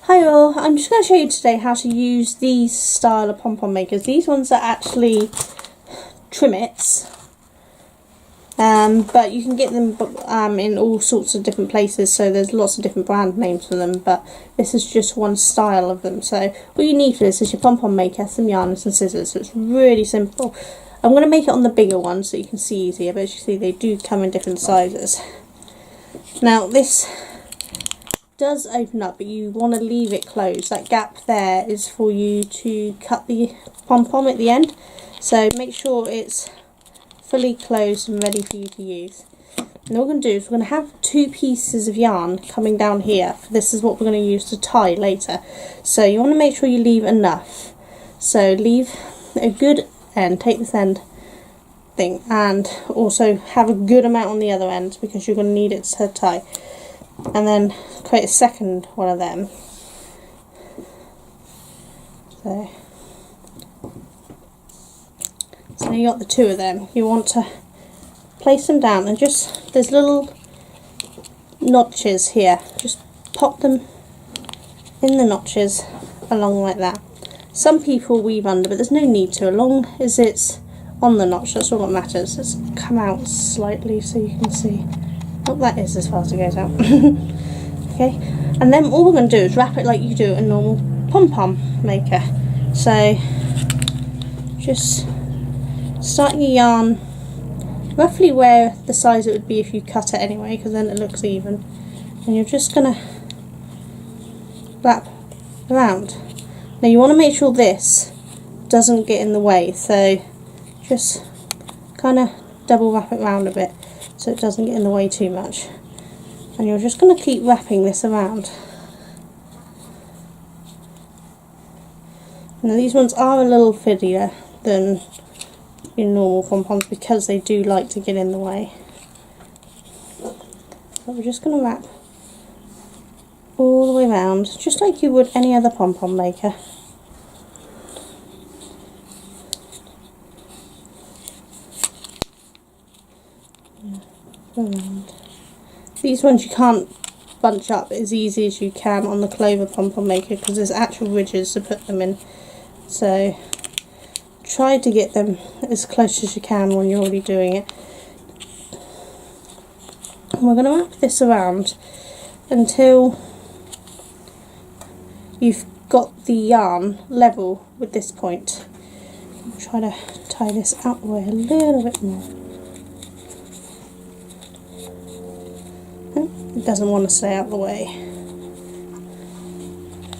Hi all, I'm just going to show you today how to use these style of pom-pom makers. These ones are actually Trimits, but you can get them in all sorts of different places, so there's lots of different brand names for them, but this is just one style of them. So all you need for this is your pom-pom maker, some yarn and some scissors, so it's really simple. I'm going to make it on the bigger one so you can see easier, but as you see they do come in different sizes. Now this does open up, but you want to leave it closed. That gap there is for you to cut the pom-pom at the end, so make sure it's fully closed and ready for you to use. And what we're going to do is we're going to have two pieces of yarn coming down here. This is what we're going to use to tie later, so you want to make sure you leave enough. So leave a good end, take this end thing, and also have a good amount on the other end because you're going to need it to tie. And then create a second one of them. So you got the two of them. You want to place them down and just, there's little notches here. Just pop them in the notches along like that. Some people weave under, but there's no need to. As long as it's on the notch, that's all that matters. Let's come out slightly so you can see. Oh, that is as far as it goes out. Okay, and then all we're going to do is wrap it like you do a normal pom-pom maker. So just start your yarn roughly where the size it would be if you cut it anyway, because then it looks even. And you're just going to wrap around. Now you want to make sure this doesn't get in the way, so just kind of double wrap it around a bit so it doesn't get in the way too much. And you're just going to keep wrapping this around. Now these ones are a little fiddier than your normal pom-poms because they do like to get in the way. But we're just going to wrap all the way around, just like you would any other pom-pom maker. Around. These ones you can't bunch up as easy as you can on the clover pom-pom maker because there's actual ridges to put them in. So try to get them as close as you can when you're already doing it. And we're going to wrap this around until you've got the yarn level with this point. I'll try to tie this out the way a little bit more. It doesn't want to stay out of the way.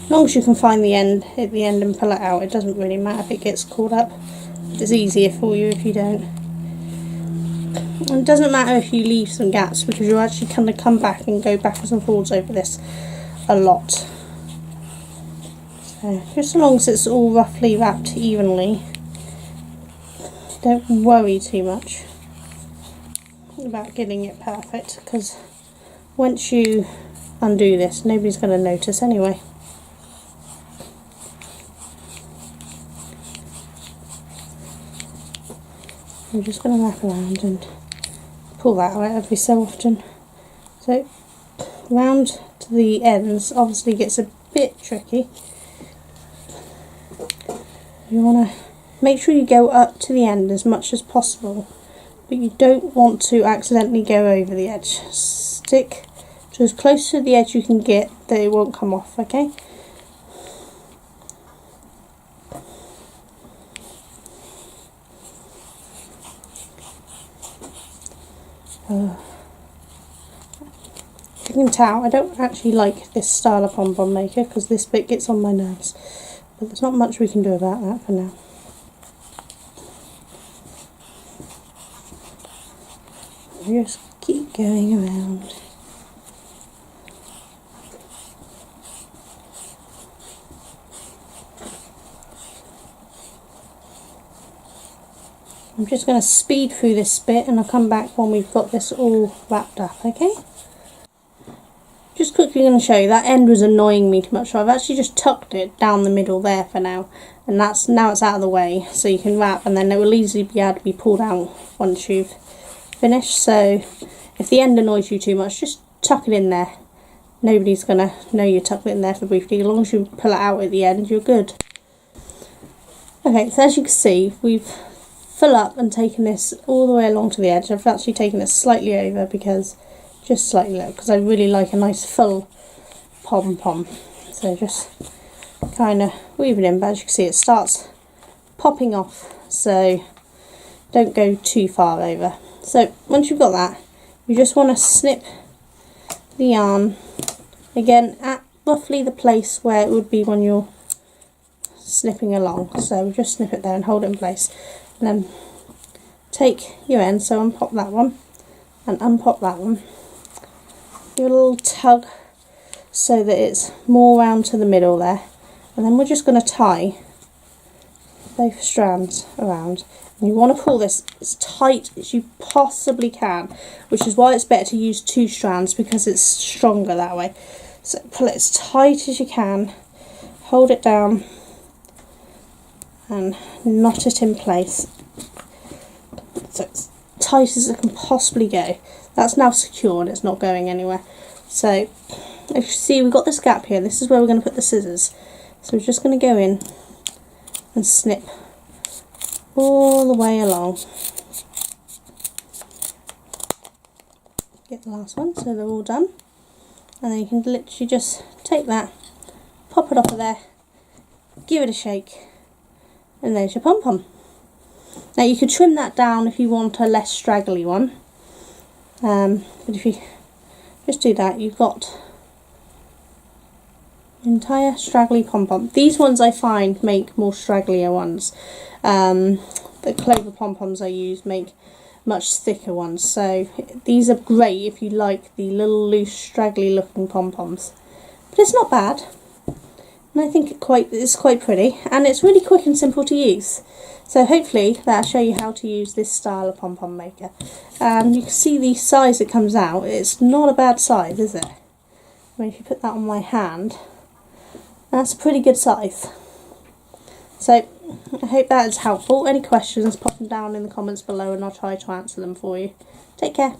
As long as you can find the end at the end and pull it out, it doesn't really matter if it gets caught up. It's easier for you if you don't. And it doesn't matter if you leave some gaps because you're actually going to come back and go backwards and forwards over this a lot. So just as long as it's all roughly wrapped evenly, don't worry too much about getting it perfect, because once you undo this, nobody's going to notice anyway. I'm just going to wrap around and pull that out every so often. So round to the ends obviously gets a bit tricky. You want to make sure you go up to the end as much as possible, but you don't want to accidentally go over the edge. Stick to as close to the edge you can get that it won't come off, okay? You can tell I don't actually like this style of pom-pom maker because this bit gets on my nerves, but there's not much we can do about that for now. Just keep going around. I'm just going to speed through this bit and I'll come back when we've got this all wrapped up, okay? Just quickly going to show you, that end was annoying me too much, so I've actually just tucked it down the middle there for now, and that's now it's out of the way, so you can wrap and then it will easily be able to be pulled out once you've finished. So if the end annoys you too much, just tuck it in there nobody's going to know you tucked it in there for briefly. As long as you pull it out at the end, you're good. Okay, so as you can see, we've full up and taken this all the way along to the edge. I've actually taken it slightly over, because just slightly low, because I really like a nice full pom-pom. So just kind of weave it in, but as you can see it starts popping off, so don't go too far over. So once you've got that, you just want to snip the yarn again at roughly the place where it would be when you're snipping along. So just snip it there and hold it in place, and then take your end, so unpop that one and unpop that one. Give it a little tug so that it's more round to the middle there, and then we're just going to tie both strands around. And you want to pull this as tight as you possibly can, which is why it's better to use 2 strands, because it's stronger that way. So pull it as tight as you can, hold it down and knot it in place, so it's tight as it can possibly go. That's now secure and it's not going anywhere. So if you see, we've got this gap here, this is where we're going to put the scissors. So we're just going to go in and snip all the way along. Get the last one so they're all done, and then you can literally just take that, pop it off of there, give it a shake, and there's your pom-pom. Now you could trim that down if you want a less straggly one, but if you just do that, you've got entire straggly pom-pom. These ones I find make more stragglier ones. The clover pom-poms I use make much thicker ones, so these are great if you like the little loose straggly looking pom-poms. But it's not bad, and I think it's quite pretty, and it's really quick and simple to use. So hopefully that'll show you how to use this style of pom-pom maker. And you can see the size it comes out. It's not a bad size, is it? I mean, if you put that on my hand, that's a pretty good size. So I hope that is helpful. Any questions, pop them down in the comments below and I'll try to answer them for you. Take care.